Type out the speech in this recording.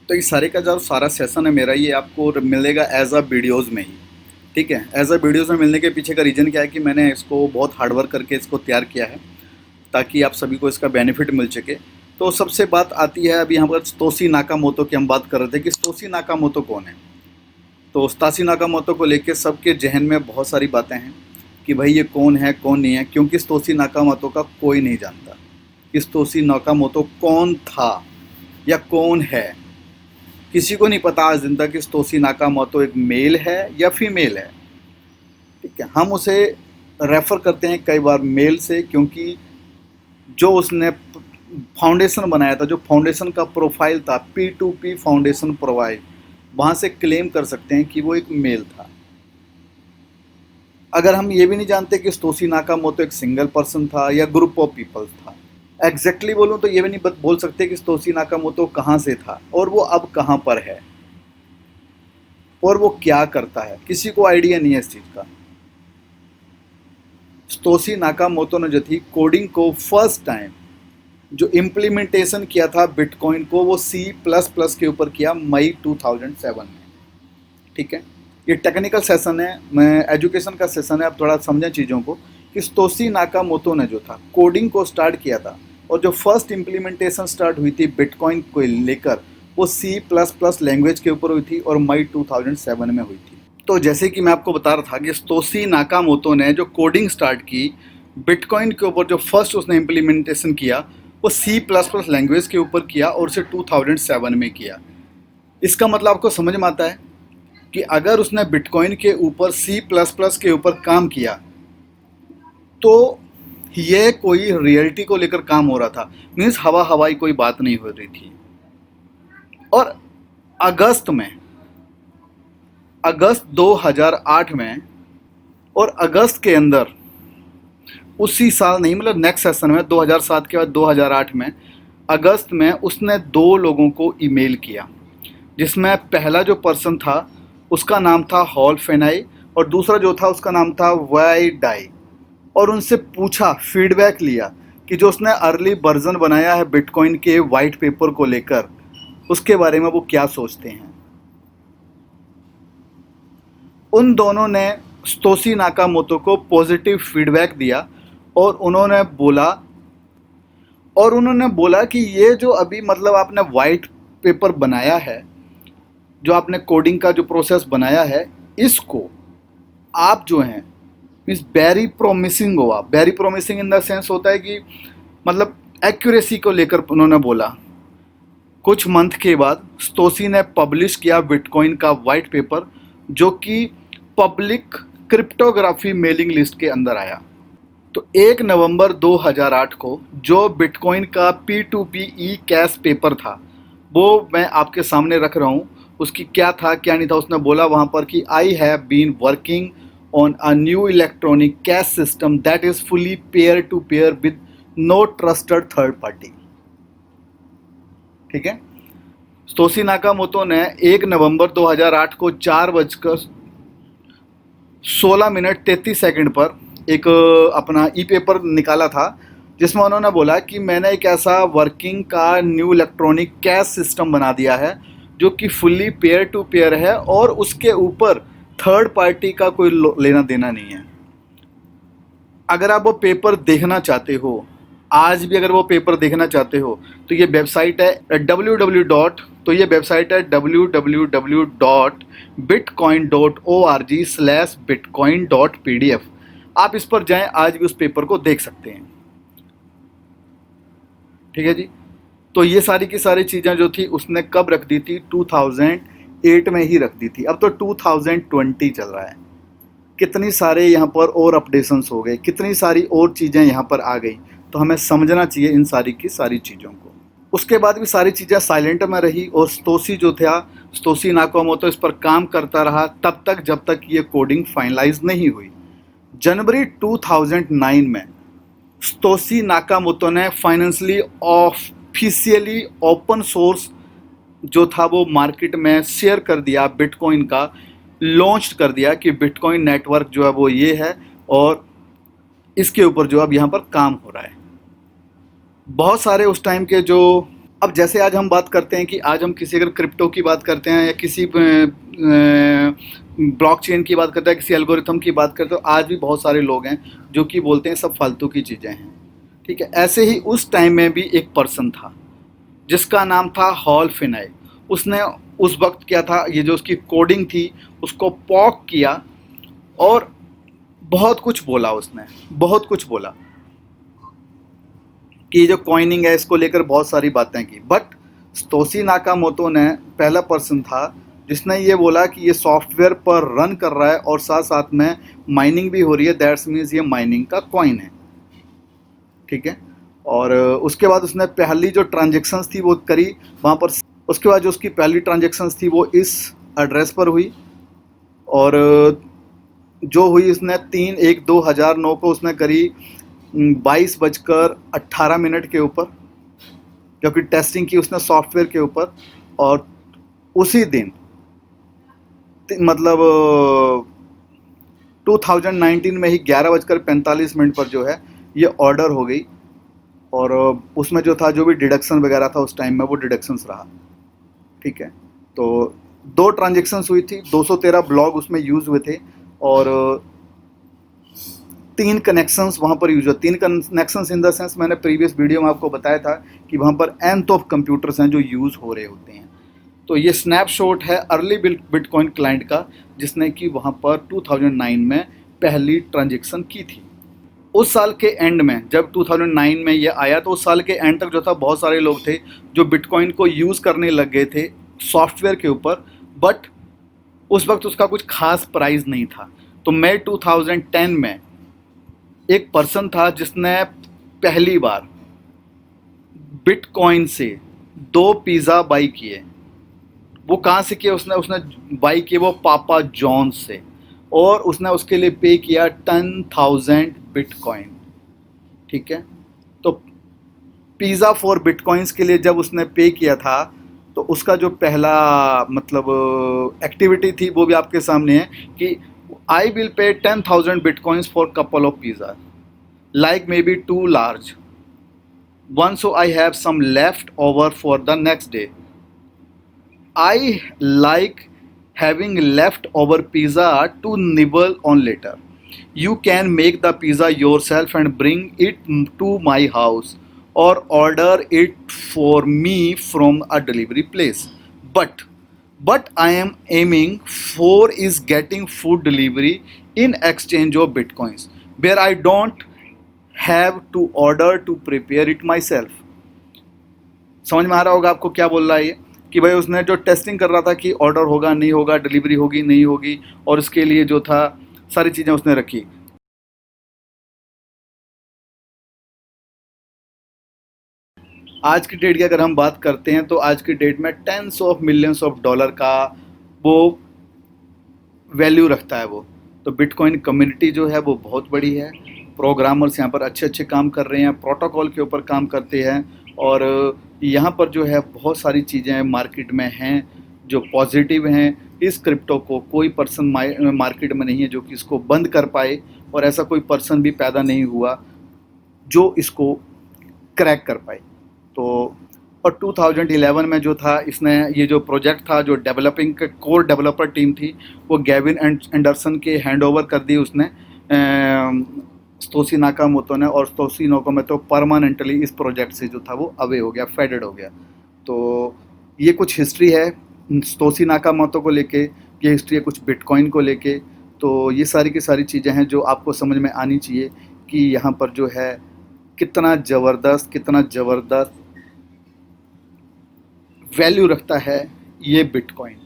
तो इस सारे का जो सारा सेशन है मेरा, ये आपको मिलेगा एज अ वीडियोज़ में ही। ठीक है, एज अ वीडियोज़ में मिलने के पीछे का रीज़न क्या है कि मैंने इसको बहुत हार्डवर्क करके इसको तैयार किया है ताकि आप सभी को इसका बेनिफिट मिल सके। तो सबसे बात आती है, अभी यहाँ पर तोशी नाकामोतो की हम बात कर रहे थे कि तोशी नाकामोतो कौन है। तो तोशी नाकामोतो को लेके सबके जहन में बहुत सारी बातें हैं कि भाई ये कौन है कौन नहीं है, क्योंकि तोशी नाकामोतो का कोई नहीं जानता कि तोशी नाकामोतो कौन था या कौन है। किसी को नहीं पता आज दिन तक कि तोशी नाकामोतो एक मेल है या फीमेल है। ठीक है, हम उसे रेफ़र करते हैं कई बार मेल से, क्योंकि जो उसने फाउंडेशन बनाया था, जो फाउंडेशन का प्रोफाइल था, P2P फाउंडेशन प्रोवाइड, वहाँ से क्लेम कर सकते हैं कि वो एक मेल था। अगर हम ये भी नहीं जानते कि तोशी नाकामोतो एक सिंगल पर्सन था या ग्रुप ऑफ पीपल्स था। एग्जैक्टली बोलूँ तो ये भी नहीं बोल सकते कि तोशी नाकामोतो कहाँ से था और वो अब कहाँ पर है और वो क्या करता है, किसी को आइडिया नहीं है इस चीज़ का। तोशी नाकामोतो ने जो थी कोडिंग को फर्स्ट टाइम जो इम्प्लीमेंटेशन किया था बिटकॉइन को, वो C++ के ऊपर किया मई 2007 में। ठीक है, ये टेक्निकल सेशन है, मैं एजुकेशन का सेशन है, आप थोड़ा समझें चीज़ों को कि तोशी नाकामोतो ने जो था कोडिंग को स्टार्ट किया था और जो फर्स्ट इम्प्लीमेंटेशन स्टार्ट हुई थी बिटकॉइन को लेकर, वो C++ लैंग्वेज के ऊपर हुई थी और मई 2007 में हुई थी। तो जैसे कि मैं आपको बता रहा था कि तोशी नाकामोतो ने जो कोडिंग स्टार्ट की बिटकॉइन के ऊपर, जो फर्स्ट उसने इम्प्लीमेंटेशन किया वो C++ लैंग्वेज के ऊपर किया और उसे 2007 में किया। इसका मतलब आपको समझ में आता है कि अगर उसने बिटकॉइन के ऊपर C++ के ऊपर काम किया तो ये कोई रियलिटी को लेकर काम हो रहा था, मीन्स हवा हवाई कोई बात नहीं हो रही थी। और अगस्त 2008 में, और अगस्त के अंदर उसी साल नहीं, मतलब नेक्स्ट सेशन में 2007 के बाद 2008 में अगस्त में उसने 2 लोगों को ईमेल किया, जिसमें पहला जो पर्सन था उसका नाम था हॉल फेनाई और दूसरा जो था उसका नाम था वाई डाई। और उनसे पूछा, फीडबैक लिया कि जो उसने अर्ली वर्जन बनाया है बिटकॉइन के वाइट पेपर को लेकर, उसके बारे में वो क्या सोचते हैं। उन दोनों ने तोशी नाकामोतो को पॉजिटिव फीडबैक दिया और उन्होंने बोला कि ये जो अभी मतलब आपने वाइट पेपर बनाया है, जो आपने कोडिंग का जो प्रोसेस बनाया है, इसको आप जो हैं मीन्स वेरी प्रोमिसिंग हुआ। Very promising in the sense होता है कि मतलब एक्यूरेसी को लेकर उन्होंने बोला। कुछ मंथ के बाद तोशी ने पब्लिश किया बिटकॉइन का वाइट पेपर, जो कि पब्लिक क्रिप्टोग्राफी मेलिंग लिस्ट के अंदर आया। तो 1 नवंबर 2008 को जो बिटकॉइन का P2P ई कैश पेपर था, वो मैं आपके सामने रख रहा हूँ। उसकी क्या था क्या नहीं था, उसने बोला वहाँ पर कि I have been working on a new electronic cash system that is fully peer to peer with no trusted third party. ठीक है, तोशी नाकामोतो ने 1 नवंबर 2008 को 4:16:33 पर एक अपना ई पेपर निकाला था, जिसमें उन्होंने बोला कि मैंने एक ऐसा वर्किंग का न्यू इलेक्ट्रॉनिक कैश सिस्टम बना दिया है जो कि फुल्ली पेयर टू पेयर है और उसके ऊपर थर्ड पार्टी का कोई लेना देना नहीं है। अगर आप वो पेपर देखना चाहते हो, आज भी अगर वो पेपर देखना चाहते हो, तो ये वेबसाइट है www.bitcoin.org/bitcoin.pdf। आप इस पर जाएं, आज भी उस पेपर को देख सकते हैं। ठीक है जी, तो ये सारी की सारी चीज़ें जो थी उसने कब रख दी थी, 2008 में ही रख दी थी। अब तो 2020 चल रहा है, कितनी सारे यहाँ पर और अपडेशंस हो गए, कितनी सारी और चीज़ें यहाँ पर आ गई। तो हमें समझना चाहिए इन सारी की सारी चीज़ों को। उसके बाद भी सारी चीज़ें साइलेंट में रही और तोशी नाकामोतो इस पर काम करता रहा तब तक जब तक ये कोडिंग फाइनलाइज नहीं हुई। जनवरी 2009 में तोशी नाकामोतो ने फाइनेंशियली ऑफिशियली ओपन सोर्स जो था वो मार्केट में शेयर कर दिया, बिटकॉइन का लॉन्च कर दिया कि बिटकॉइन नेटवर्क जो है वो ये है और इसके ऊपर जो अब यहाँ पर काम हो रहा है। बहुत सारे उस टाइम के जो अब जैसे आज हम बात करते हैं कि आज हम किसी अगर क्रिप्टो की बात करते हैं या किसी ब्लॉकचेन की बात करते हैं, किसी एल्गोरिथम की बात करते हैं, तो आज भी बहुत सारे लोग हैं जो कि बोलते हैं सब फालतू की चीज़ें हैं। ठीक है, ऐसे ही उस टाइम में भी एक पर्सन था जिसका नाम था हॉल फिनाई। उसने उस वक्त क्या था, ये जो उसकी कोडिंग थी उसको पॉक किया और बहुत कुछ बोला, उसने बहुत कुछ बोला कि ये जो कॉइनिंग है इसको लेकर बहुत सारी बातें की। बट स्तोशी नाकामोटो ने पहला पर्सन था जिसने ये बोला कि ये सॉफ्टवेयर पर रन कर रहा है और साथ साथ में माइनिंग भी हो रही है, दैट्स मीन्स ये माइनिंग का कॉइन है। ठीक है, और उसके बाद उसने पहली जो ट्रांजेक्शन्स थी वो करी वहाँ पर। उसके बाद जो उसकी पहली ट्रांजेक्शन्स थी वो इस एड्रेस पर हुई और जो हुई उसने 3/1/2009 को उसने करी 22:18 के ऊपर, क्योंकि टेस्टिंग की उसने सॉफ्टवेयर के ऊपर। और उसी दिन मतलब 2019 में ही 11:45 पर जो है ये ऑर्डर हो गई और उसमें जो था, जो भी डिडक्शन वगैरह था उस टाइम में, वो डिडक्शंस रहा। ठीक है, तो 2 ट्रांजेक्शन्स हुई थी, 213 ब्लॉग उसमें यूज़ हुए थे और 3 कनेक्शंस वहाँ पर यूज हुए। 3 कनेक्शंस इन द सेंस, मैंने प्रीवियस वीडियो में आपको बताया था कि वहाँ पर nth ऑफ कंप्यूटर्स हैं जो यूज़ हो रहे होते हैं। तो ये स्नैपशॉट है अर्ली बिटकॉइन क्लाइंट का, जिसने कि वहाँ पर 2009 में पहली ट्रांजेक्शन की थी। उस साल के एंड में, जब 2009 में ये आया, तो उस साल के एंड तक जो था बहुत सारे लोग थे जो बिटकॉइन को यूज़ करने लग गए थे सॉफ्टवेयर के ऊपर। बट उस वक्त उसका कुछ खास प्राइस नहीं था। तो मई 2010 में एक पर्सन था जिसने पहली बार बिटकॉइन से 2 पिज़्ज़ा बाई किए। वो कहाँ से किए? उसने उसने बाई किए वो पापा जॉन से, और उसने उसके लिए पे किया 10,000 बिटकॉइन। ठीक है, तो पिज़्ज़ा फॉर बिटकॉइंस के लिए जब उसने पे किया था, तो उसका जो पहला मतलब एक्टिविटी थी वो भी आपके सामने है कि I will pay 10,000 bitcoins for couple of pizza, like maybe too large one, so I have some left over for the next day. I like having leftover pizza to nibble on later. You can make the pizza yourself and bring it to my house or order it for me from a delivery place. But I am aiming for is getting food delivery in exchange of bitcoins, where I don't have to order to prepare it myself. समझ में आ रहा होगा आपको क्या बोल रहा है ये, कि भाई उसने जो टेस्टिंग कर रहा था कि ऑर्डर होगा नहीं होगा, डिलीवरी होगी नहीं होगी, और उसके लिए जो था सारी चीज़ें उसने रखी। आज की डेट की अगर हम बात करते हैं तो आज की डेट में tens of millions of dollar का वो वैल्यू रखता है वो। तो बिटकॉइन कम्युनिटी जो है वो बहुत बड़ी है, प्रोग्रामर्स यहाँ पर अच्छे अच्छे काम कर रहे हैं, प्रोटोकॉल के ऊपर काम करते हैं, और यहाँ पर जो है बहुत सारी चीज़ें मार्केट में हैं जो पॉजिटिव हैं। इस क्रिप्टो को कोई पर्सन मार्केट में नहीं है जो कि इसको बंद कर पाए, और ऐसा कोई पर्सन भी पैदा नहीं हुआ जो इसको क्रैक कर पाए। तो और 2011 में जो था, इसने ये जो प्रोजेक्ट था, जो डेवलपिंग के कोर डेवलपर टीम थी, वो गेविन एंडरसन के हैंड ओवर कर दी उसने स्तोशी नाकामोटो ने, और स्तोशी नाकामोटो परमानेंटली इस प्रोजेक्ट से जो था वो अवे हो गया, फेडेड हो गया। तो ये कुछ हिस्ट्री है स्तोशी नाकामोटो को लेके, ये हिस्ट्री है कुछ बिटकॉइन को लेके। तो ये सारी की सारी चीज़ें हैं जो आपको समझ में आनी चाहिए कि यहाँ पर जो है कितना ज़बरदस्त वैल्यू रखता है ये बिटकॉइन।